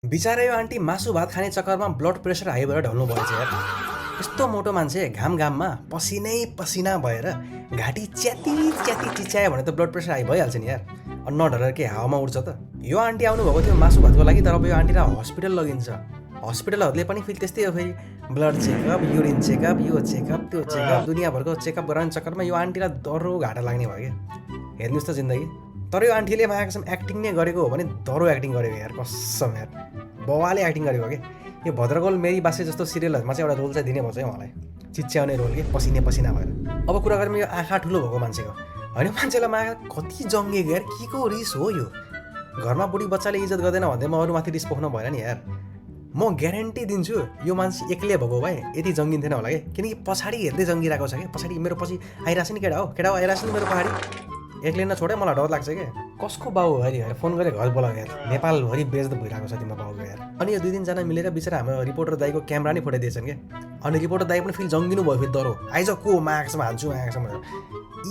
बिचारा यो आन्टी मासु भात खाने चक्करमा ब्लड प्रेसर हाई भएर ढल्नु भएछ यार। यस्तो मोटो मान्छे घाममा पसिनै पसिना भएर घाँटी च्याति च्याति चिच्यायो भने त ब्लड प्रेसर हाई भइहाल्छ नि यार। नढलेर के हावामा उड्छ त। यो आन्टी आउनुभएको थियो मासु भातको लागि, तर अब यो आन्टीलाई हस्पिटल लगिन्छ। हस्पिटलहरूले पनि फेरि त्यस्तै हो, फेरि ब्लड चेकअप, युरिन चेकअप, यो चेकअप त्यो चेकअप, दुनियाँभरको चेकअप गराउने चक्करमा यो आन्टीलाई दह्रो घाटा लाग्ने भयो क्या। हेर्नुहोस् त जिन्दगी। तर यो आन्टीले माया कसम एक्टिङ नै गरेको हो भने दह्रो एक्टिङ गरेको यार, कसम यार बवाले एक्टिङ गरेको हो कि। यो भद्रगोल मेरी बासे जस्तो सिरियलहरूमा चाहिँ एउटा रोल चाहिँ दिने पर्छ है उहाँलाई, चिच्याउने रोल के, पसिने पसिना भएर। अब कुरा गरौँ यो आँखा ठुलो भएको मान्छेको, होइन मान्छेलाई माया कति जङ्गेको यार, के को रिस हो यो। घरमा बुढी बच्चाले इज्जत गर्दैन भन्दै म अरूमाथि रिस पोख्नु भएन नि यार। म ग्यारेन्टी दिन्छु यो मान्छे एक्लै भएको भए यति जङ्गिन्थेन होला कि, किनकि पछाडि हेर्दै जङ्गिरहेको छ क्या। पछाडि मेरो पछि आइरहेछ नि केटा हो आइरहेछ नि मेरो पछाडि, एक्लै नछोडे मलाई डर लाग्छ क्या। कसको बाउ हो अहिले फोन गरेर घर बोलाऊ यार, नेपालभरि बेच्दै भइरहेको छ तिम्रो बाउको यार। अनि यो 2-3 जना मिलेर बिचरा हाम्रो रिपोर्टर दाइको क्यामेरा नै फुटाइदिएछन् क्या। अनि रिपोर्टर दाइ पनि फेरि जङ्गिनु भयो, फेरि डरो आइज को मागसम्म हान्छु मागसम्म।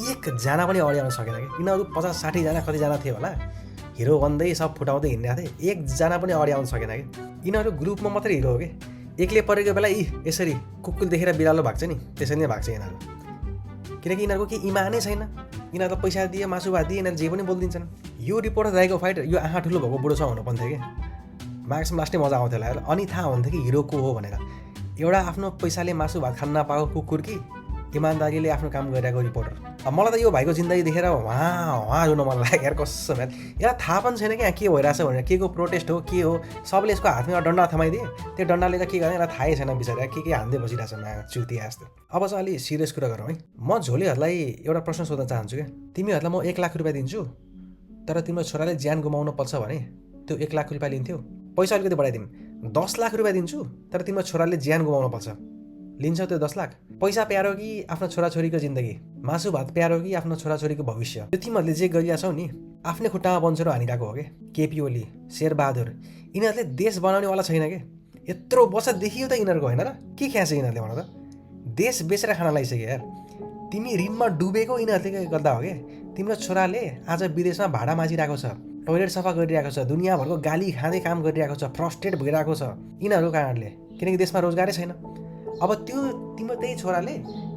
एकजना पनि अगाडि आउन सकेन कि। यिनीहरू 50-60 जना कतिजना थियो होला, हिरो बन्दै सब फुटाउँदै हिँडिरहेको थिएँ, एकजना पनि अगाडि आउन सकेन कि। यिनीहरू ग्रुपमा मात्रै हिरो हो कि। एक्लै परेको बेला यसरी कुकुर देखेर बिरालो भाग्छ नि, त्यसरी नै भाग्छ यिनीहरू। किनकि यिनीहरूको केही इमानै छैन। यिनीहरूलाई पैसा दिए मासु भात दिए यिनीहरू जे पनि बोलिदिन्छन्। यो रिपोर्टर दाइको फाइट यो आँखा ठुलो भएको बुढो छ हुनुपर्ने थियो कि, मार्क्समा लास्टै मजा आउँथ्यो होला। अनि थाहा हुन्थ्यो कि हिरो को हो भनेर। एउटा आफ्नो पैसाले मासु भात खान नपाएको कुकुर कि इमान्दारीले आफ्नो काम गरिरहेको रिपोर्टर। अब मलाई त यो भाइको जिन्दगी देखेर वहाँ रुन मन लाग्यो यार, कसम यार। यसलाई थाहा पनि छैन क्या के भइरहेछ भनेर, के को प्रोटेस्ट हो के हो। सबले यसको हातमा डन्डा थमाइदिए, त्यो डन्डाले त के गर्ने यसलाई थाहै छैन बिचरा, के हान्दै बसिरहेछ चुतिया जस्तो। अब चाहिँ अलि सिरियस कुरा गरौँ है। म झोलेहरूलाई एउटा प्रश्न सोध्न चाहन्छु क्या। तिमीहरूलाई म 1 लाख रुपियाँ दिन्छु, तर तिम्रो छोराले ज्यान गुमाउनु पर्छ भने त्यो 1 लाख रुपियाँ लिन्थ्यौ? पैसा अलिकति बढाइदिउँ, 10 लाख रुपियाँ दिन्छु तर तिम्रो छोराले ज्यान गुमाउनु पर्छ, लिन्छौ त्यो 10 लाख? पैसा प्यारो कि आफ्नो छोराछोरीको जिन्दगी? मासु भात प्यारो कि आफ्नो छोराछोरीको भविष्य? यो तिमीहरूले जे गरिरहेछौ नि आफ्नै खुट्टामा बन्चेर हानिरहेको हो क्या। केपी ओली, शेरबहादुर, यिनीहरूले देश बनाउनेवाला छैन क्या। यत्रो वर्ष देखियो त यिनीहरूको, होइन र? के ख्याछ यिनीहरूले भन त? देश बेचेर खान लागिसक्यो यार। तिमी ऋणमा डुबेको यिनीहरूले गर्दा हो क्या। तिम्रो छोराले आज विदेशमा भाडा माझिरहेको छ, टोइलेट सफा गरिरहेको छ, दुनियाँभरको गाली खाँदै काम गरिरहेको छ, फ्रस्ट्रेट भइरहेको छ यिनीहरूको कारणले, किनकि देशमा रोजगारै छैन। अब त्यो तिम्रो त्यही छोराले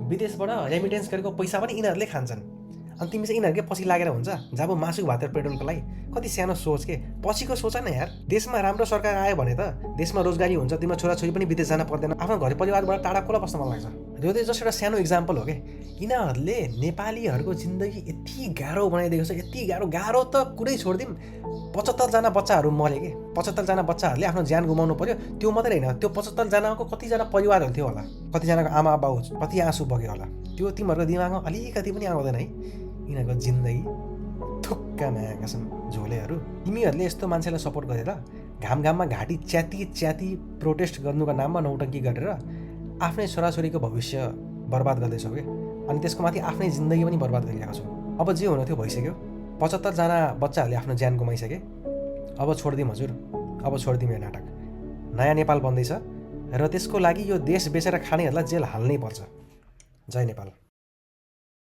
विदेशबाट रेमिटेन्स गरेको पैसा पनि यिनीहरूले खान्छन्। अनि तिमी चाहिँ यिनीहरूकै पछि लागेर हुन्छ जब मासु भात र पेट्रोलको लागि। कति सानो सोच के, पछिको सोच न यार। देशमा राम्रो सरकार आयो भने त देशमा रोजगारी हुन्छ, तिम्रो छोराछोरी पनि विदेश जान पर्दैन, आफ्नो घर परिवारबाट टाढा कोला बस्न मन लाग्छ। यो चाहिँ जस्ट एउटा सानो इक्जाम्पल हो क्या। यिनीहरूले नेपालीहरूको जिन्दगी यति गाह्रो बनाइदिएको छ, यति गाह्रो त कुरै छोडिदिउँ। 75 जना बच्चाहरू मरे कि, 75 जना बच्चाहरूले आफ्नो ज्यान गुमाउनु पर्यो। त्यो मात्रै होइन, त्यो 75 जनाको कतिजना परिवारहरू थियो होला, कतिजनाको आमा बाउ कति आँसु बग्यो होला। त्यो तिमीहरूको दिमागमा अलिकति पनि आउँदैन है। यिनीहरूको जिन्दगी थुक्कामा कसम झोलेहरू। तिमीहरूले यस्तो मान्छेलाई सपोर्ट गरेर घाममा घाँटी च्याति प्रोटेस्ट गर्नुको नाममा नौटङ्की गरेर आफ्नै छोराछोरीको भविष्य बर्बाद गर्दैछौ कि। अनि त्यसको माथि आफ्नै जिन्दगी पनि बर्बाद गरिरहेको छौ। अब जे हुनु थियो भइसक्यो। 75 जना बच्चाहरूले आफ्नो ज्यान गुमाइसके। अब छोडिदिउँ हजुर, अब छोडिदिउँ यो नाटक। नयाँ नेपाल बन्दैछ र त्यसको लागि यो देश बेचेर खानेहरूलाई जेल हाल्नै पर्छ। जय नेपाल।